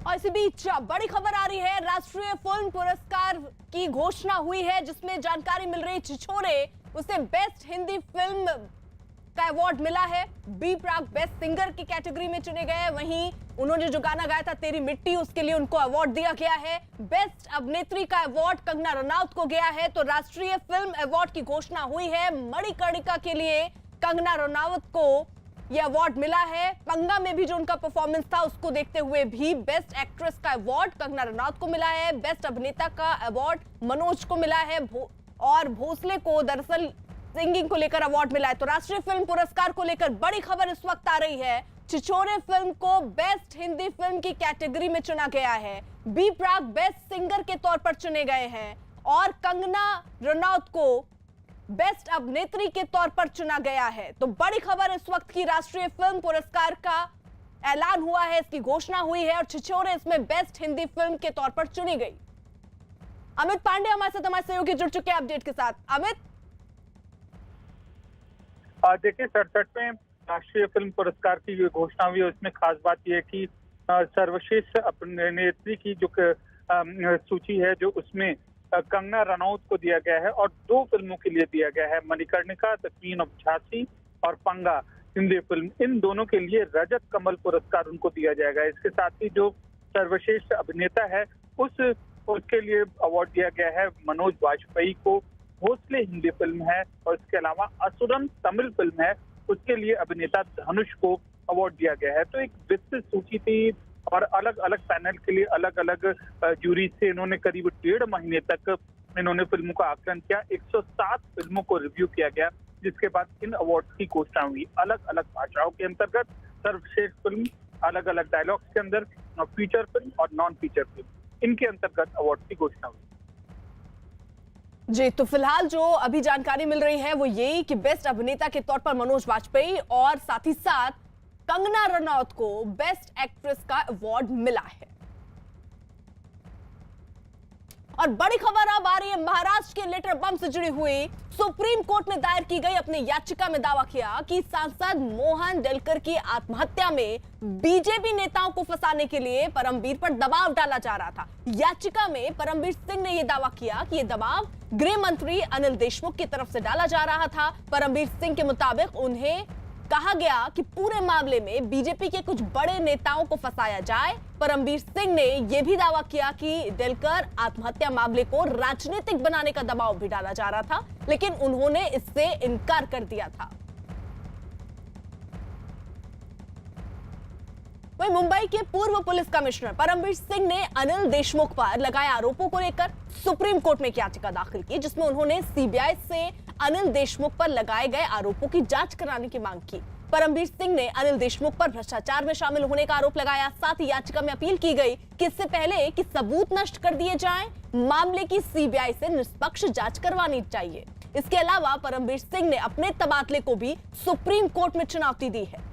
और इसी बीच बड़ी खबर आ रही है, राष्ट्रीय फिल्म पुरस्कार की घोषणा हुई है जिसमें जानकारी मिल रही, छिछोरे उसे बेस्ट हिंदी फिल्म का अवार्ड मिला है। बी प्राक बेस्ट सिंगर की कैटेगरी में चुने गए। वहीं उन्होंने जो गाना गाया था तेरी मिट्टी, उसके लिए उनको अवार्ड दिया गया है। बेस्ट अभिनेत्री का अवार्ड कंगना रनौत को गया है। तो राष्ट्रीय फिल्म अवार्ड की घोषणा हुई है। मणिकर्णिका के लिए कंगना रनौत को यह अवार्ड मिला है। पंगा में भी जो उनका परफॉर्मेंस था उसको देखते हुए भी बेस्ट एक्ट्रेस का अवार्ड कंगना रनौत को मिला है। बेस्ट अभिनेता का अवार्ड मनोज को मिला है और भोसले को दरअसल सिंगिंग को लेकर अवार्ड मिला है। तो राष्ट्रीय फिल्म पुरस्कार को लेकर बड़ी खबर इस वक्त आ रही है। छिछोरे फिल्म को बेस्ट हिंदी फिल्म की कैटेगरी में चुना गया है। बी प्राक बेस्ट सिंगर के तौर पर चुने गए हैं और कंगना रनौत को बेस्ट अभिनेत्री के तौर पर चुना गया है। तो बड़ी खबर इस वक्त की, राष्ट्रीय फिल्म पुरस्कार का ऐलान हुआ है, इसकी घोषणा हुई है और छिछोरे इसमें बेस्ट हिंदी फिल्म के तौर पर चुनी गई। अमित पांडे हमारे साथ, हमारे सहयोगी जुड़ चुके हैं अपडेट के साथ। अमित, देखिए 67वें राष्ट्रीय फिल्म पुरस्कार की जो घोषणा हुई है उसमें खास बात यह है कि सर्वश्रेष्ठ अभिनेत्री की जो सूची है जो उसमें कंगना रनौत को दिया गया है और 2 फिल्मों के लिए दिया गया है, Manikarnika the queen of Jhansi और पंगा हिंदी फिल्म। इन दोनों के लिए रजत कमल पुरस्कार उनको दिया जाएगा। इसके साथ ही जो सर्वश्रेष्ठ अभिनेता है उसके लिए अवार्ड दिया गया है मनोज वाजपेयी को। भोसले हिंदी फिल्म है और इसके अलावा असुरन तमिल फिल्म है, उसके लिए अभिनेता धनुष को अवार्ड दिया गया है। तो एक विस्तृत सूची थी और अलग अलग पैनल के लिए अलग अलग जूरी से इन्होंने करीब 1.5 महीने तक इन्होंने फिल्मों का आकलन किया। 107 फिल्मों को रिव्यू किया गया जिसके बाद इन अवार्ड की घोषणा हुई। अलग अलग भाषाओं के अंतर्गत सर्वश्रेष्ठ फिल्म, अलग अलग डायलॉग्स के अंदर फीचर फिल्म और नॉन फीचर फिल्म, इनके अंतर्गत अवार्ड की घोषणा हुई। जी, तो फिलहाल जो अभी जानकारी मिल रही है वो यही कि बेस्ट अभिनेता के तौर पर मनोज वाजपेयी और साथ ही साथ कंगना रनौत को बेस्ट एक्ट्रेस का अवार्ड मिला है। और बड़ी खबर अब आ रही है महाराष्ट्र के लेटर बम से जुड़ी हुई। सुप्रीम कोर्ट में दायर की गई अपनी याचिका में दावा किया कि सांसद मोहन डेलकर की आत्महत्या में बीजेपी नेताओं को फंसाने के लिए परमबीर पर दबाव डाला जा रहा था। याचिका में परमबीर सिंह ने यह दावा किया कि यह दबाव गृह मंत्री अनिल देशमुख की तरफ से डाला जा रहा था। परमबीर सिंह के मुताबिक उन्हें कहा गया कि पूरे मामले में बीजेपी के कुछ बड़े नेताओं को फंसाया जाए। परमबीर सिंह ने यह भी दावा किया कि डेलकर आत्महत्या मामले को राजनीतिक बनाने का दबाव भी डाला जा रहा था, लेकिन उन्होंने इससे इनकार कर दिया था। वहीं मुंबई के पूर्व पुलिस कमिश्नर परमबीर सिंह ने अनिल देशमुख पर लगाए आरोपों को लेकर सुप्रीम कोर्ट में एक याचिका दाखिल की जिसमें उन्होंने सीबीआई से अनिल देशमुख पर लगाए गए आरोपों की जांच कराने की मांग की। परमबीर सिंह ने अनिल देशमुख पर भ्रष्टाचार में शामिल होने का आरोप लगाया। साथ ही याचिका में अपील की गई कि इससे पहले कि सबूत नष्ट कर दिए जाएं, मामले की सीबीआई से निष्पक्ष जांच करवानी चाहिए। इसके अलावा परमबीर सिंह ने अपने तबादले को भी सुप्रीम कोर्ट में चुनौती दी है।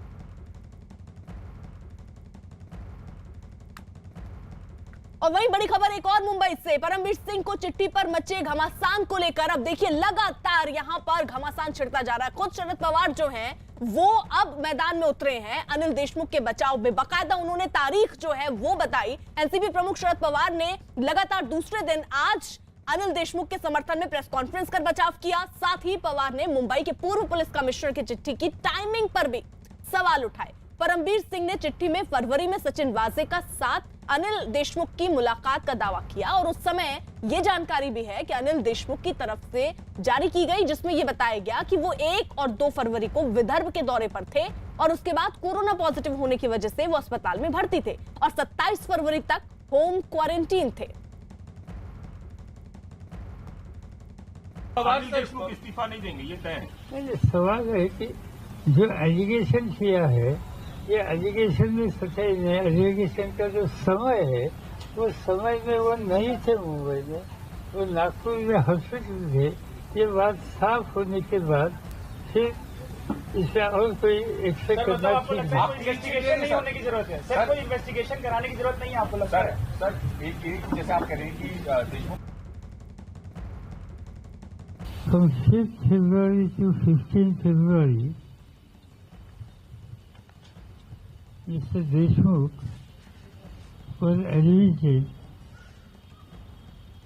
और वहीं बड़ी खबर एक और मुंबई से, परमबीर सिंह को चिट्ठी पर मचे घमासान को लेकर अब देखिए लगातार यहां पर घमासान छिड़ता जा रहा है। खुद शरद पवार जो हैं वो अब मैदान में उतरे हैं अनिल देशमुख के बचाव में। बाकायदा उन्होंने तारीख जो है वो बताई। एनसीपी प्रमुख शरद पवार ने लगातार दूसरे दिन आज अनिल देशमुख के समर्थन में प्रेस कॉन्फ्रेंस कर बचाव किया। साथ ही पवार ने मुंबई के पूर्व पुलिस कमिश्नर की चिट्ठी की टाइमिंग पर भी सवाल उठाए। परमबीर सिंह ने चिट्ठी में फरवरी में सचिन वाजे का साथ अनिल देशमुख की मुलाकात का दावा किया और उस समय यह जानकारी भी है कि अनिल देशमुख की तरफ से जारी की गई जिसमें यह बताया गया कि वो 1 और 2 फरवरी को विदर्भ के दौरे पर थे और उसके बाद कोरोना पॉजिटिव होने की वजह से वो अस्पताल में भर्ती थे और 27 फरवरी तक होम क्वारंटीन थे। अनिल देशमुख इस्तीफा नहीं देंगे, ये तय है। सवाल है कि जो एलिगेशन किया है ये एलिगेशन में सच्चाई नहीं। एलिगेशन का जो समय है वो समय में वो नहीं थे मुंबई में, वो नागपुर में हॉस्पिटल थे। ये बात साफ होने के बाद फिर इसमें और कोई एक्शन करना ठीक नहीं। इन्वेस्टिगेशन नहीं होने की जरूरत है सर, कोई इन्वेस्टिगेशन कराने की जरूरत नहीं है आपको लगता है? सर एक जैसे आप कह रहे हैं कि Deshmukh From 5th February to 15th February, Mr. Deshmukh was admitted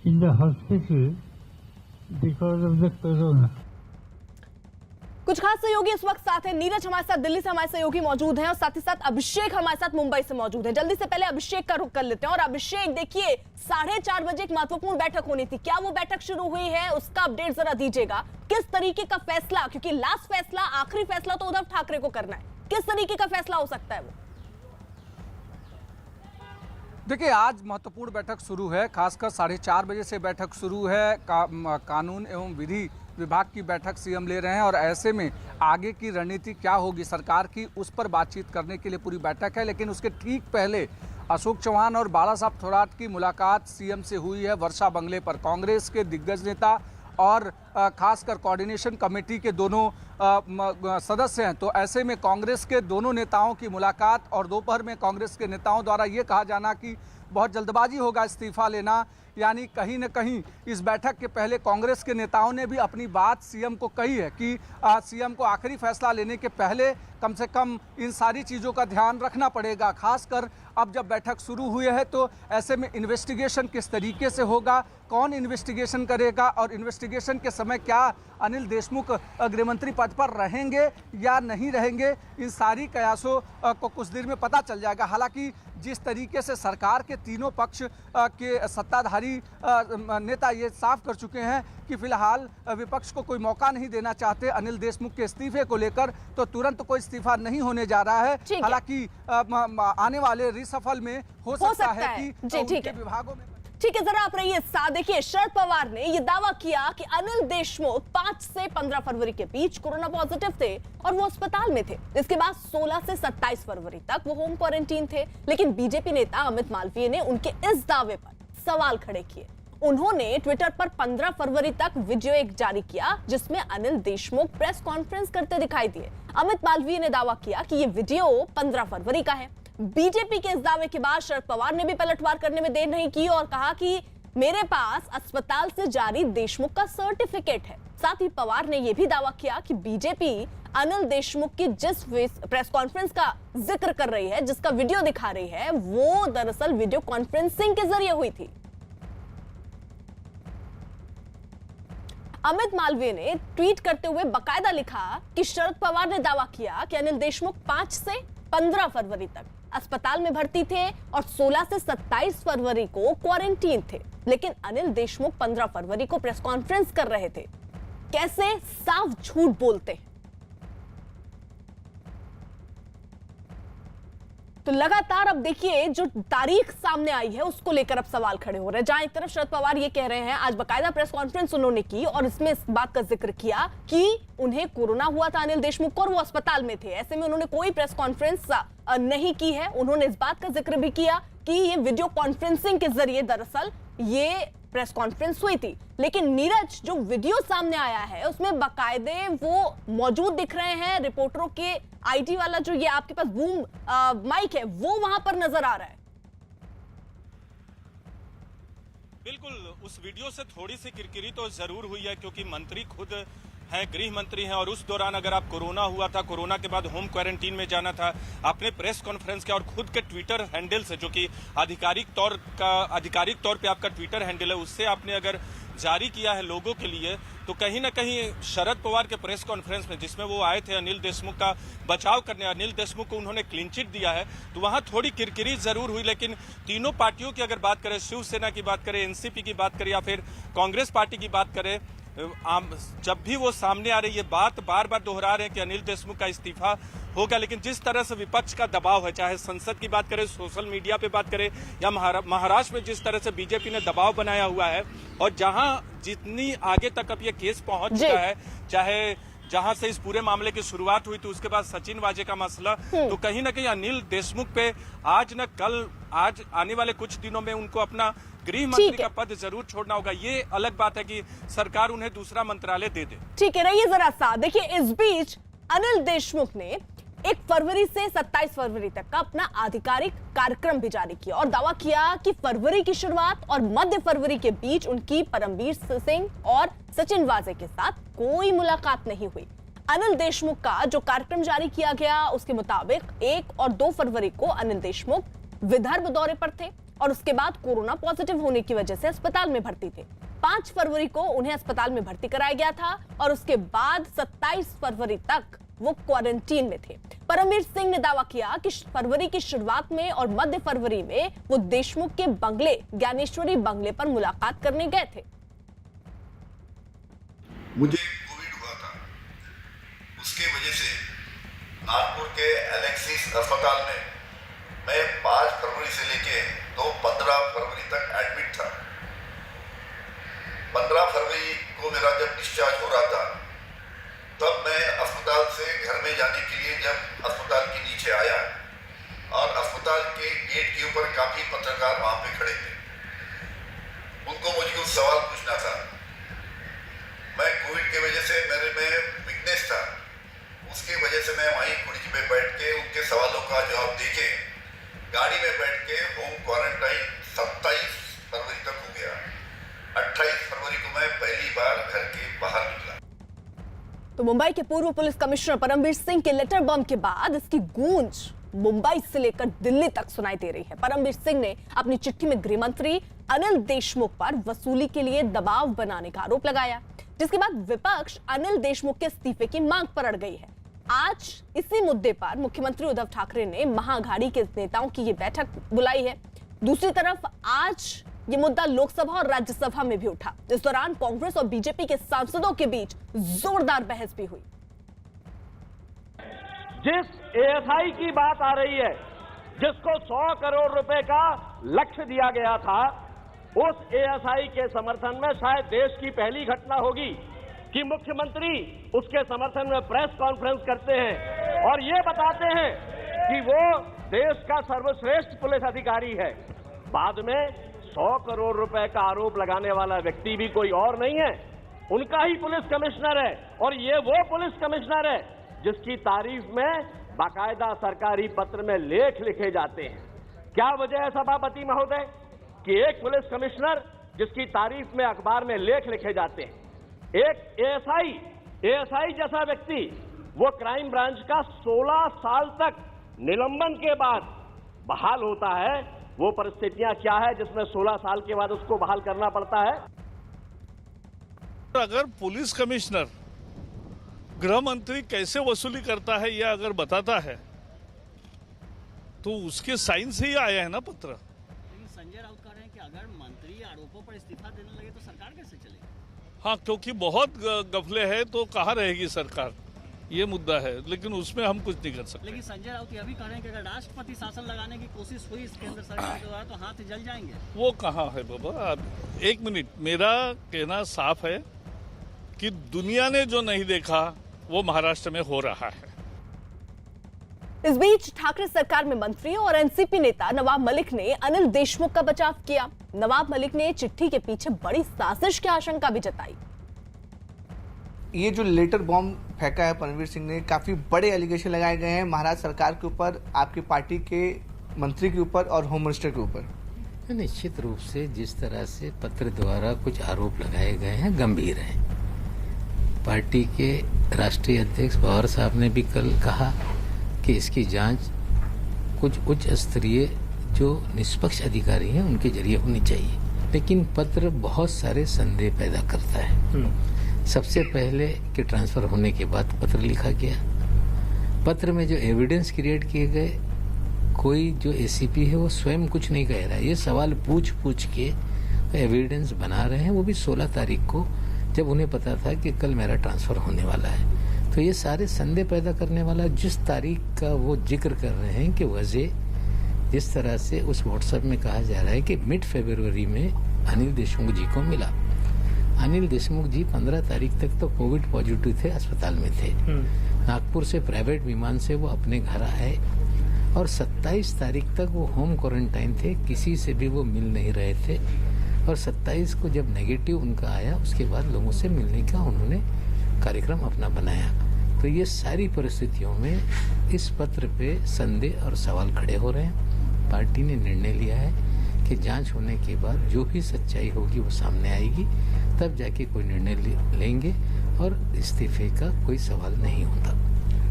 in the hospital because of the corona. कुछ खास सहयोगी इस वक्त साथ हैं। नीरज हमारे साथ दिल्ली से हमारे सहयोगी मौजूद हैं और साथ ही साथ अभिषेक हमारे साथ मुंबई से मौजूद हैं। जल्दी से पहले अभिषेक का रुख कर लेते हैं। और अभिषेक देखिए 4:30 बजे एक महत्वपूर्ण बैठक होनी थी, क्या वो बैठक शुरू हुई है? उसका अपडेट जरा दीजिएगा। किस तरीके का फैसला, क्योंकि लास्ट फैसला, आखिरी फैसला तो उद्धव ठाकरे को करना है, किस तरीके का फैसला हो सकता है वो? देखिए, आज महत्वपूर्ण बैठक शुरू है, खासकर 4:30 बजे से बैठक शुरू है। कानून एवं विधि विभाग की बैठक सीएम ले रहे हैं और ऐसे में आगे की रणनीति क्या होगी सरकार की, उस पर बातचीत करने के लिए पूरी बैठक है। लेकिन उसके ठीक पहले अशोक चौहान और बाला साहब थोराट की मुलाकात सीएम से हुई है वर्षा बंगले पर। कांग्रेस के दिग्गज नेता और खासकर कोऑर्डिनेशन कमेटी के दोनों सदस्य हैं, तो ऐसे में कांग्रेस के दोनों नेताओं की मुलाकात और दोपहर में कांग्रेस के नेताओं द्वारा ये कहा जाना कि बहुत जल्दबाजी होगा इस्तीफा लेना, यानी कहीं न कहीं इस बैठक के पहले कांग्रेस के नेताओं ने भी अपनी बात सीएम को कही है कि सीएम को आखिरी फैसला लेने के पहले कम से कम इन सारी चीज़ों का ध्यान रखना पड़ेगा। खासकर अब जब बैठक शुरू हुई है तो ऐसे में इन्वेस्टिगेशन किस तरीके से होगा, कौन इन्वेस्टिगेशन करेगा और इन्वेस्टिगेशन के समय क्या अनिल देशमुख गृहमंत्री पद पर रहेंगे या नहीं रहेंगे, इन सारी कयासों को कुछ देर में पता चल जाएगा। हालांकि जिस तरीके से सरकार के तीनों पक्ष के सत्ताधारी नेता ये साफ कर चुके हैं कि फिलहाल विपक्ष को कोई मौका नहीं देना चाहते अनिल देशमुख के इस्तीफे को लेकर, तो तुरंत कोई इस्तीफा नहीं होने जा रहा है। हालांकि आने वाले रिसफल में हो सकता है कि उनके विभागों में। ठीक है, जरा आप रहिए साथ। देखिए, शरद पवार ने यह दावा किया कि अनिल देशमुख 5 से 15 फरवरी के बीच कोरोना पॉजिटिव थे और वो अस्पताल में थे। इसके बाद 16 से 27 फरवरी तक वो होम क्वारंटीन थे। लेकिन बीजेपी नेता अमित मालवीय ने उनके इस दावे पर सवाल खड़े किए। उन्होंने ट्विटर पर 15 फरवरी तक वीडियो एक जारी किया जिसमें अनिल देशमुख प्रेस कॉन्फ्रेंस करते दिखाई दिए। अमित मालवीय ने दावा किया कि ये वीडियो 15 फरवरी का है। बीजेपी के इस दावे के बाद शरद पवार ने भी पलटवार करने में देर नहीं की और कहा कि मेरे पास अस्पताल से जारी देशमुख का सर्टिफिकेट है। साथ ही पवार ने यह भी दावा किया कि बीजेपी अनिल देशमुख की जिस प्रेस कॉन्फ्रेंस का जिक्र कर रही है, जिसका वीडियो दिखा रही है, वो दरअसल वीडियो कॉन्फ्रेंसिंग के जरिए हुई थी। अमित मालवीय ने ट्वीट करते हुए बकायदा लिखा कि शरद पवार ने दावा किया कि अनिल देशमुख 5 से 15 फरवरी तक अस्पताल में भर्ती थे और 16 से 27 फरवरी को क्वारंटीन थे। लेकिन अनिल देशमुख 15 फरवरी को प्रेस कॉन्फ्रेंस कर रहे थे। कैसे साफ झूठ बोलते हैं। तो लगातार अब देखिए जो तारीख सामने आई है उसको लेकर अब सवाल खड़े हो रहे हैं। जहां एक तरफ शरद पवार ये कह रहे हैं, आज बकायदा प्रेस कॉन्फ्रेंस उन्होंने की और इसमें इस बात का जिक्र किया कि उन्हें कोरोना हुआ था अनिल देशमुख को और वो अस्पताल में थे। ऐसे में उन्होंने कोई प्रेस कॉन्फ्रेंस नहीं की है। उन्होंने इस बात का जिक्र भी किया कि ये वीडियो कॉन्फ्रेंसिंग के जरिए दरअसल ये प्रेस कॉन्फ्रेंस हुई थी। लेकिन नीरज, जो वीडियो सामने आया है उसमें बकायदे वो मौजूद दिख रहे हैं। रिपोर्टरों के आईटी वाला जो ये आपके पास बूम माइक है वो वहां पर नजर आ रहा है। बिल्कुल, उस वीडियो से थोड़ी सी किरकिरी तो जरूर हुई है क्योंकि मंत्री खुद हैं, गृह मंत्री हैं और उस दौरान अगर आप कोरोना हुआ था, कोरोना के बाद होम क्वारंटीन में जाना था, आपने प्रेस कॉन्फ्रेंस किया और खुद के ट्विटर हैंडल से, जो कि आधिकारिक तौर पे आपका ट्विटर हैंडल है, उससे आपने अगर जारी किया है लोगों के लिए, तो कहीं ना कहीं शरद पवार के प्रेस कॉन्फ्रेंस में जिसमें वो आए थे अनिल देशमुख का बचाव करने, अनिल देशमुख को उन्होंने क्लीन चिट दिया है, तो वहां थोड़ी किरकिरी जरूर हुई। लेकिन तीनों पार्टियों की अगर बात करें, शिवसेना की बात करें, एनसीपी की बात करें या फिर कांग्रेस पार्टी की बात करें, जब भी वो सामने आ रही है बात बार बार दोहरा रहे हैं कि अनिल देशमुख का इस्तीफा होगा। लेकिन जिस तरह से विपक्ष का दबाव है, चाहे संसद की बात करें, सोशल मीडिया पे बात करें या महाराष्ट्र में जिस तरह से बीजेपी ने दबाव बनाया हुआ है और जहां जितनी आगे तक अब ये केस पहुंच चुका है, चाहे जहां से इस पूरे मामले की शुरुआत हुई थी उसके बाद सचिन वाजे का मसला, तो कहीं ना कहीं अनिल देशमुख पे आज न कल, आज आने वाले कुछ दिनों में उनको अपना गृह मंत्री का पद जरूर छोड़ना होगा। ये अलग बात है कि सरकार उन्हें दूसरा मंत्रालय दे दे। ठीक है, रहिए जरा सा। देखिए, इस बीच अनिल देशमुख ने 1 फरवरी से 27 फरवरी तक का अपना आधिकारिक कार्यक्रम भी जारी किया और दावा किया कि फरवरी की शुरुआत और मध्य फरवरी के बीच उनकी परमवीर सिंह और सचिन वाजे के साथ कोई मुलाकात नहीं हुई। अनिल देशमुख का जो कार्यक्रम जारी किया गया उसके मुताबिक 1 और 2 फरवरी को अनिल देशमुख विदर्भ दौरे पर थे। और उसके बाद कोरोना पॉजिटिव होने की वजह से अस्पताल में भर्ती थे। 5 फरवरी को उन्हें अस्पताल में भर्ती कराया गया था और उसके बाद 27 फरवरी तक वो क्वारंटीन में थे। परमवीर सिंह ने दावा किया कि फरवरी की शुरुआत में और मध्य फरवरी में वो देशमुख के बंगले ज्ञानेश्वरी बंगले पर मुलाकात करने गए थे। मुझे कोविड हुआ था, उसके वजह से नागपुर के एलेक्सिस अस्पताल में मैं 5 फरवरी से लेके तो 15 फरवरी तक एडमिट था। 15 फरवरी को मेरा जब डिस्चार्ज हो रहा था, तब मैं अस्पताल से घर में जाने के लिए जब अस्पताल के नीचे आया और अस्पताल के गेट के ऊपर काफी पत्रकार वहां पे खड़े थे। उनको मुझे कुछ सवाल पूछना था। मैं कोविड की वजह से मेरे में वीकनेस था, उसकी वजह से मैं वहीं कुर्सी पे बैठ के उनके सवालों का जवाब देके गाड़ी में बैठ के होम क्वारंटाइन 27 फरवरी तक हो गया। 28 फरवरी को मैं पहली बार घर के बाहर निकला। तो मुंबई के पूर्व पुलिस कमिश्नर परमवीर सिंह के लेटर बम के बाद इसकी गूंज मुंबई से लेकर दिल्ली तक सुनाई दे रही है। परमवीर सिंह ने अपनी चिट्ठी में गृह मंत्री अनिल देशमुख पर वसूली के लिए दबाव बनाने का आरोप लगाया, जिसके बाद विपक्ष अनिल देशमुख के इस्तीफे की मांग पर अड़ गई है। आज इसी मुद्दे पर मुख्यमंत्री उद्धव ठाकरे ने महाअघाड़ी के नेताओं की ये बैठक बुलाई है। दूसरी तरफ आज ये मुद्दा लोकसभा और राज्यसभा में भी उठा। इस दौरान कांग्रेस और बीजेपी के सांसदों के बीच जोरदार बहस भी हुई। जिस एएसआई की बात आ रही है, जिसको 100 करोड़ रुपए का लक्ष्य दिया गया था, उस एएसआई के समर्थन में शायद देश की पहली घटना होगी कि मुख्यमंत्री उसके समर्थन में प्रेस कॉन्फ्रेंस करते हैं और ये बताते हैं कि वो देश का सर्वश्रेष्ठ पुलिस अधिकारी है। बाद में 100 करोड़ रुपए का आरोप लगाने वाला व्यक्ति भी कोई और नहीं है, उनका ही पुलिस कमिश्नर है। और ये वो पुलिस कमिश्नर है जिसकी तारीफ में बाकायदा सरकारी पत्र में लेख लिखे जाते हैं। क्या वजह है सभापति महोदय कि एक पुलिस कमिश्नर जिसकी तारीफ में अखबार में लेख लिखे जाते हैं, एक एएसआई जैसा व्यक्ति वो क्राइम ब्रांच का 16 साल तक निलंबन के बाद बहाल होता है। वो परिस्थितियां क्या है जिसमें 16 साल के बाद उसको बहाल करना पड़ता है। अगर पुलिस कमिश्नर गृह मंत्री कैसे वसूली करता है यह अगर बताता है तो उसके साइन से ही आया है ना पत्र। लेकिन संजय राउत कह रहे हैं कि अगर मंत्री आरोपों पर इस्तीफा देने लगे तो सरकार कैसे चलेगी? हाँ, क्योंकि बहुत गफले है तो कहाँ रहेगी सरकार, ये मुद्दा है, लेकिन उसमें हम कुछ नहीं कर सकते। लेकिन संजय राउत यह भी कह रहे हैं कि अगर राष्ट्रपति शासन लगाने की कोशिश हुई इस केंद्र सरकार द्वारा तो हाथ जल जाएंगे। वो कहाँ है बाबा? एक मिनट, मेरा कहना साफ है कि दुनिया ने जो नहीं देखा वो महाराष्ट्र में हो रहा है। इस बीच ठाकरे सरकार में मंत्री और एनसीपी नेता नवाब मलिक ने अनिल देशमुख का बचाव किया। नवाब मलिक ने चिट्ठी के पीछे बड़ी साजिश की आशंका भी जताई। ये जो लेटर बॉम्ब फेंका है परमवीर सिंह ने, काफी बड़े एलिगेशन लगाए गए हैं महाराष्ट्र सरकार के ऊपर, आपकी पार्टी के मंत्री के ऊपर और होम मिनिस्टर के ऊपर। निश्चित रूप से जिस तरह से पत्र द्वारा कुछ आरोप लगाए गए हैं गंभीर हैं। पार्टी के राष्ट्रीय अध्यक्ष पवार साहब ने भी कल कहा कि इसकी जांच कुछ उच्च स्तरीय जो निष्पक्ष अधिकारी हैं उनके जरिए होनी चाहिए, लेकिन पत्र बहुत सारे संदेह पैदा करता है। सबसे पहले कि ट्रांसफर होने के बाद पत्र लिखा गया, पत्र में जो एविडेंस क्रिएट किए गए, कोई जो एसीपी है वो स्वयं कुछ नहीं कह रहा है, ये सवाल पूछ पूछ के एविडेंस बना रहे हैं, वो भी 16 तारीख को जब उन्हें पता था कि कल मेरा ट्रांसफर होने वाला है। तो ये सारे संदेह पैदा करने वाला जिस तारीख का वो जिक्र कर रहे हैं कि वजह जिस तरह से उस व्हाट्सएप में कहा जा रहा है कि मिड फरवरी में अनिल देशमुख जी को मिला। अनिल देशमुख जी 15 तारीख तक तो कोविड पॉजिटिव थे, अस्पताल में थे। नागपुर से प्राइवेट विमान से वो अपने घर आए और 27 तारीख तक वो होम क्वारंटाइन थे, किसी से भी वो मिल नहीं रहे थे। और 27 को जब नेगेटिव उनका आया उसके बाद लोगों से मिलने का उन्होंने कार्यक्रम अपना बनाया। तो ये सारी परिस्थितियों में इस पत्र पे संदेह और सवाल खड़े हो रहे हैं। पार्टी ने निर्णय लिया है कि जांच होने के बाद जो भी सच्चाई होगी वो सामने आएगी, तब जाके कोई निर्णय लेंगे और इस्तीफे का कोई सवाल नहीं होता।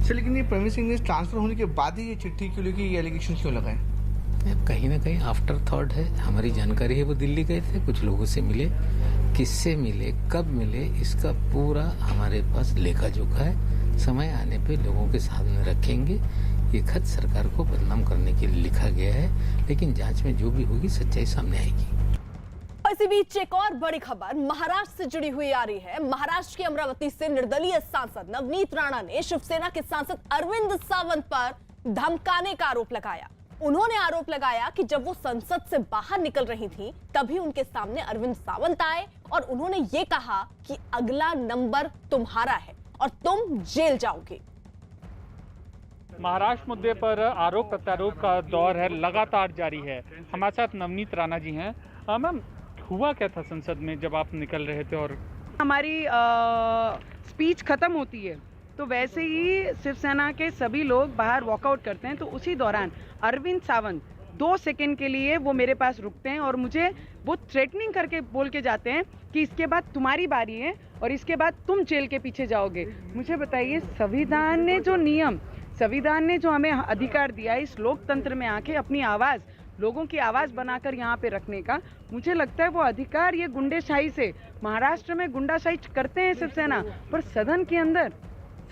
लेकिन ये परमवीर सिंह ने ट्रांसफर होने के बाद ही ये चिट्ठी क्यों लिखी, ये एलिगेशन क्यों लगाए? इसमें कहीं ना कहीं आफ्टर थॉट है। हमारी जानकारी है वो दिल्ली गए थे, कुछ लोगों से मिले, किससे मिले, कब मिले, इसका पूरा हमारे पास लेखा जोखा है। समय आने पे लोगों के सामने रखेंगे। ये खत सरकार को बदनाम करने के लिए लिखा गया है, लेकिन जांच में जो भी होगी सच्चाई सामने आएगी। इसी बीच एक और बड़ी खबर महाराष्ट्र से जुड़ी हुई आ रही है। महाराष्ट्र के अमरावती से निर्दलीय सांसद नवनीत राणा ने शिवसेना के सांसद अरविंद सावंत पर धमकाने का आरोप लगाया। उन्होंने आरोप लगाया कि जब वो संसद से बाहर निकल रही थी तभी उनके सामने अरविंद सावंत आए और उन्होंने ये कहा कि अगला नंबर तुम्हारा है और तुम जेल जाओगे। महाराष्ट्र मुद्दे पर आरोप प्रत्यारोप का दौर है, लगातार जारी है। हमारे साथ नवनीत राणा जी हैं। मैम, हुआ क्या था संसद में जब आप निकल रहे थे? और हमारी स्पीच खत्म होती है तो वैसे ही शिवसेना के सभी लोग बाहर वॉकआउट करते हैं, तो उसी दौरान अरविंद सावंत 2 सेकंड के लिए वो मेरे पास रुकते हैं और मुझे वो थ्रेटनिंग करके बोल के जाते हैं कि इसके बाद तुम्हारी बारी है और इसके बाद तुम जेल के पीछे जाओगे। मुझे बताइए, संविधान ने जो हमें अधिकार दिया है इस लोकतंत्र में आके अपनी आवाज़, लोगों की आवाज़ बनाकर यहाँ पे रखने का, मुझे लगता है वो अधिकार ये गुंडेशाही से, महाराष्ट्र में गुंडाशाही करते हैं शिवसेना, पर सदन के अंदर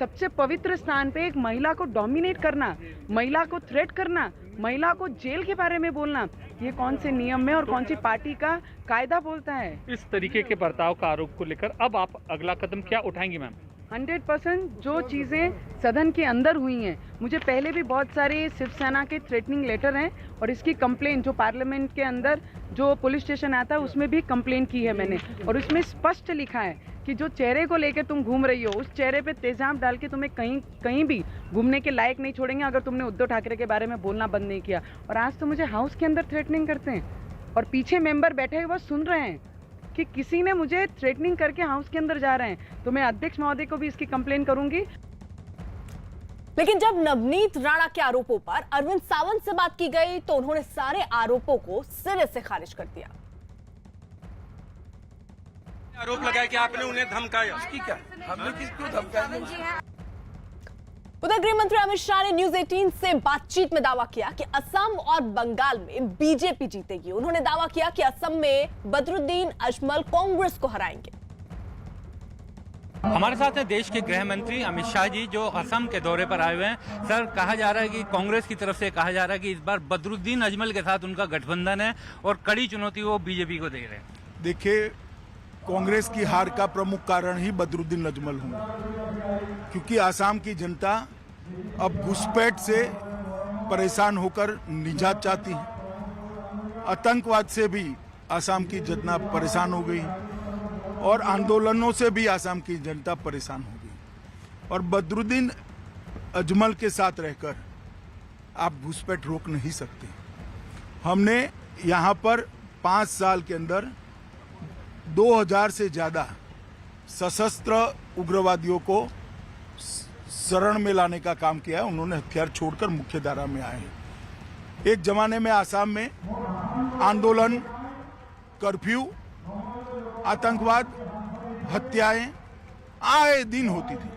सबसे पवित्र स्थान पे एक महिला को डोमिनेट करना, महिला को थ्रेट करना, महिला को जेल के बारे में बोलना, ये कौन से नियम में और कौन सी पार्टी का कायदा बोलता है? इस तरीके के बर्ताव का आरोप को लेकर अब आप अगला कदम क्या उठाएंगी मैम? 100% जो चीज़ें सदन के अंदर हुई हैं, मुझे पहले भी बहुत सारे शिवसेना के थ्रेटनिंग लेटर हैं और इसकी कंप्लेंट जो पार्लियामेंट के अंदर जो पुलिस स्टेशन आता है उसमें भी कंप्लेंट की है मैंने, और उसमें स्पष्ट लिखा है कि जो चेहरे को लेकर तुम घूम रही हो उस चेहरे पे तेजाब डाल के तुम्हें कहीं भी घूमने के लायक नहीं छोड़ेंगे अगर तुमने उद्धव ठाकरे के बारे में बोलना बंद नहीं किया। और आज तो मुझे हाउस के अंदर थ्रेटनिंग करते हैं और पीछे मेंबर बैठे हुए वो सुन रहे हैं कि किसी ने मुझे थ्रेटनिंग करके हाउस के अंदर जा रहे हैं। तो मैं अध्यक्ष महोदय को भी इसकी कंप्लेन करूंगी। लेकिन जब नवनीत राणा के आरोपों पर अरविंद सावंत से बात की गई तो उन्होंने सारे आरोपों को सिरे से खारिज कर दिया। आरोप लगाया कि आपने उन्हें धमकाया। उसकी क्या? हमने किसको धमकाया? उधर गृह मंत्री अमित शाह ने न्यूज 18 से बातचीत में दावा किया कि असम और बंगाल में बीजेपी जीतेगी। उन्होंने दावा किया कि असम में बदरुद्दीन अजमल कांग्रेस को हराएंगे। हमारे साथ हैं देश के गृह मंत्री अमित शाह जी, जो असम के दौरे पर आए हुए हैं। सर, कहा जा रहा है कि कांग्रेस की तरफ से कहा जा रहा है कि इस बार बदरुद्दीन अजमल के साथ उनका गठबंधन है और कड़ी चुनौती वो बीजेपी को दे रहे हैं। देखिए, कांग्रेस की हार का प्रमुख कारण ही बदरुद्दीन अजमल होंगे, क्योंकि आसाम की जनता अब घुसपैठ से परेशान होकर निजात चाहती है। आतंकवाद से भी आसाम की जनता परेशान हो गई और आंदोलनों से भी आसाम की जनता परेशान हो गई, और बदरुद्दीन अजमल के साथ रहकर आप घुसपैठ रोक नहीं सकते। हमने यहाँ पर 5 साल के अंदर 2000 से ज़्यादा सशस्त्र उग्रवादियों को शरण में लाने का काम किया है। उन्होंने हथियार छोड़कर मुख्य धारा में आए हैं। एक जमाने में आसाम में आंदोलन, कर्फ्यू, आतंकवाद, हत्याएं आए दिन होती थी।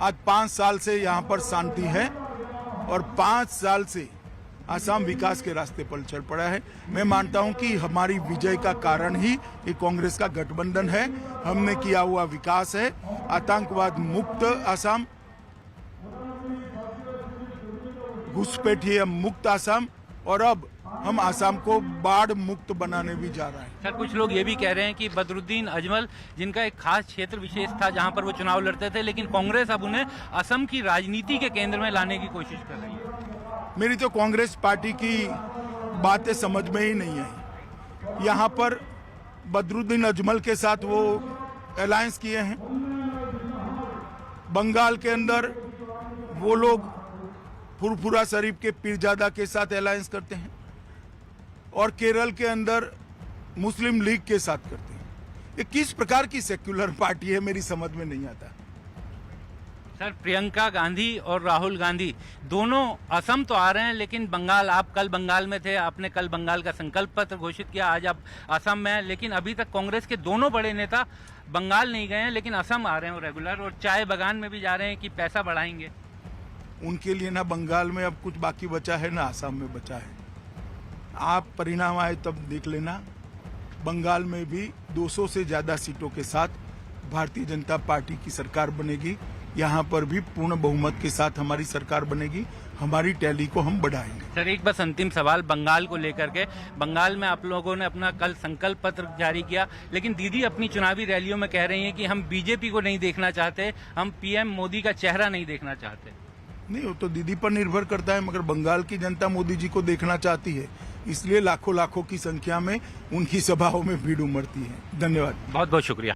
आज 5 साल से यहाँ पर शांति है और 5 साल से आसाम विकास के रास्ते पर चल पड़ा है। मैं मानता हूं कि हमारी विजय का कारण ही ये कांग्रेस का गठबंधन है। हमने किया हुआ विकास है, आतंकवाद मुक्त आसाम, घुसपैठिया मुक्त आसाम, और अब हम आसाम को बाढ़ मुक्त बनाने भी जा रहे हैं। सर, कुछ लोग ये भी कह रहे हैं कि बदरुद्दीन अजमल, जिनका एक खास क्षेत्र विशेष था जहां पर वो चुनाव लड़ते थे, लेकिन कांग्रेस अब उन्हें असम की राजनीति के केंद्र में लाने की कोशिश कर रही है। मेरी तो कांग्रेस पार्टी की बातें समझ में ही नहीं आई। यहाँ पर बदरुद्दीन अजमल के साथ वो अलायंस किए हैं, बंगाल के अंदर वो लोग फुरफुरा शरीफ के पीरजादा के साथ अलायंस करते हैं, और केरल के अंदर मुस्लिम लीग के साथ करते हैं। ये किस प्रकार की सेक्युलर पार्टी है, मेरी समझ में नहीं आता। सर, प्रियंका गांधी और राहुल गांधी दोनों असम तो आ रहे हैं, लेकिन बंगाल, आप कल बंगाल में थे, आपने कल बंगाल का संकल्प पत्र घोषित किया, आज आप असम में हैं, लेकिन अभी तक कांग्रेस के दोनों बड़े नेता बंगाल नहीं गए हैं, लेकिन असम आ रहे हैं रेगुलर, और चाय बगान में भी जा रहे हैं कि पैसा बढ़ाएंगे। उनके लिए ना बंगाल में अब कुछ बाकी बचा है, ना आसाम में बचा है। आप परिणाम आए तब देख लेना। बंगाल में भी 200 से ज़्यादा सीटों के साथ भारतीय जनता पार्टी की सरकार बनेगी। यहाँ पर भी पूर्ण बहुमत के साथ हमारी सरकार बनेगी। हमारी टैली को हम बढ़ाएंगे। सर एक बस अंतिम सवाल बंगाल को लेकर के, बंगाल में आप लोगों ने अपना कल संकल्प पत्र जारी किया, लेकिन दीदी अपनी चुनावी रैलियों में कह रही हैं कि हम बीजेपी को नहीं देखना चाहते, हम पीएम मोदी का चेहरा नहीं देखना चाहते। नहीं, वो तो दीदी पर निर्भर करता है, मगर बंगाल की जनता मोदी जी को देखना चाहती है, इसलिए लाखों लाखों की संख्या में उनकी सभाओं में भीड़ उमड़ती है। धन्यवाद, बहुत बहुत शुक्रिया।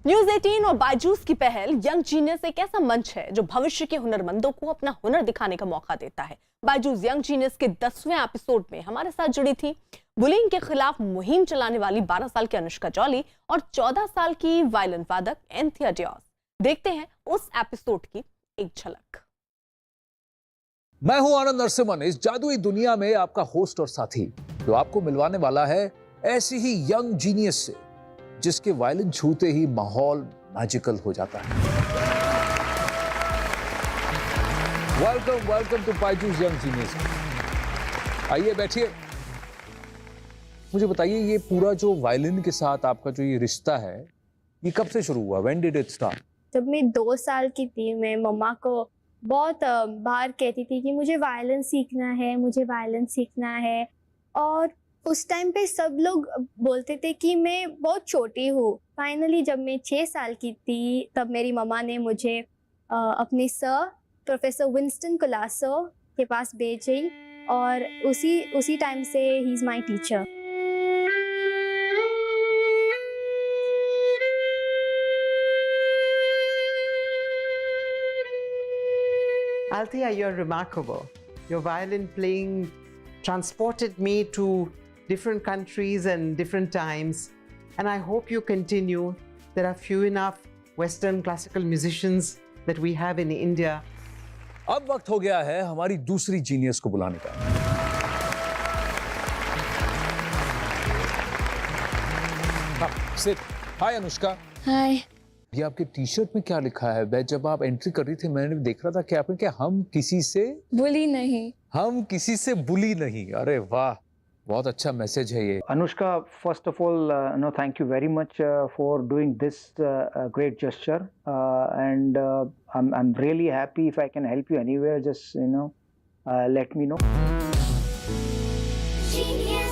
न्यूज 18 और बायजूस की पहल यंग जीनियस एक ऐसा मंच है जो भविष्य के हुनरमंदों को अपना हुनर दिखाने का मौका देता है। बायजूस यंग जीनियस के 10वें एपिसोड में हमारे साथ जुड़ी थी बुलिंग के खिलाफ मुहिम चलाने वाली 12 साल की अनुष्का जॉली और 14 साल की वायलिन वादक एंथिया डियोस। देखते हैं उस एपिसोड की एक झलक। मैं हूं आनंद नरसिम्हन, इस जादुई दुनिया में आपका होस्ट और साथी, जो आपको मिलवाने वाला है ऐसी ही यंग जीनियस से जिसके वायलिन छूते ही माहौल मैजिकल हो जाता है। Welcome to Byju's young genius. आइए बैठिए। मुझे बताइए, ये पूरा जो वायलिन के साथ आपका जो ये रिश्ता है, ये कब से शुरू हुआ? When did it start? जब मैं 2 साल की थी, मैं मम्मा को बहुत बार कहती थी कि मुझे वायलिन सीखना है, मुझे वायलिन सीखना है। और उस टाइम पे सब लोग बोलते थे कि मैं बहुत छोटी हूँ। फाइनली जब मैं 6 साल की थी, तब मेरी मम्मा ने मुझे अपने सर प्रोफेसर विंस्टन कोलासो के पास भेजी और उसी टाइम से he is my teacher. Althea, you're remarkable. Your violin playing transported me to different countries and different times, and I hope you continue. There are few enough Western classical musicians that we have in India. अब वक्त हो गया है हमारी दूसरी genius को बुलाने का। हाय अनुष्का। हाय। ये आपके टी शर्ट में क्या लिखा है? मैं जब आप एंट्री कर रही थी मैंने देख रहा था कि आपने क्या हम किसी से बुली नहीं। हम किसी से बुली नहीं। अरे वाह, बहुत अच्छा मैसेज है ये। Anushka, first of all, thank you very much for doing this great gesture, and I'm really happy. If I can help you anywhere, just let me know. Genius.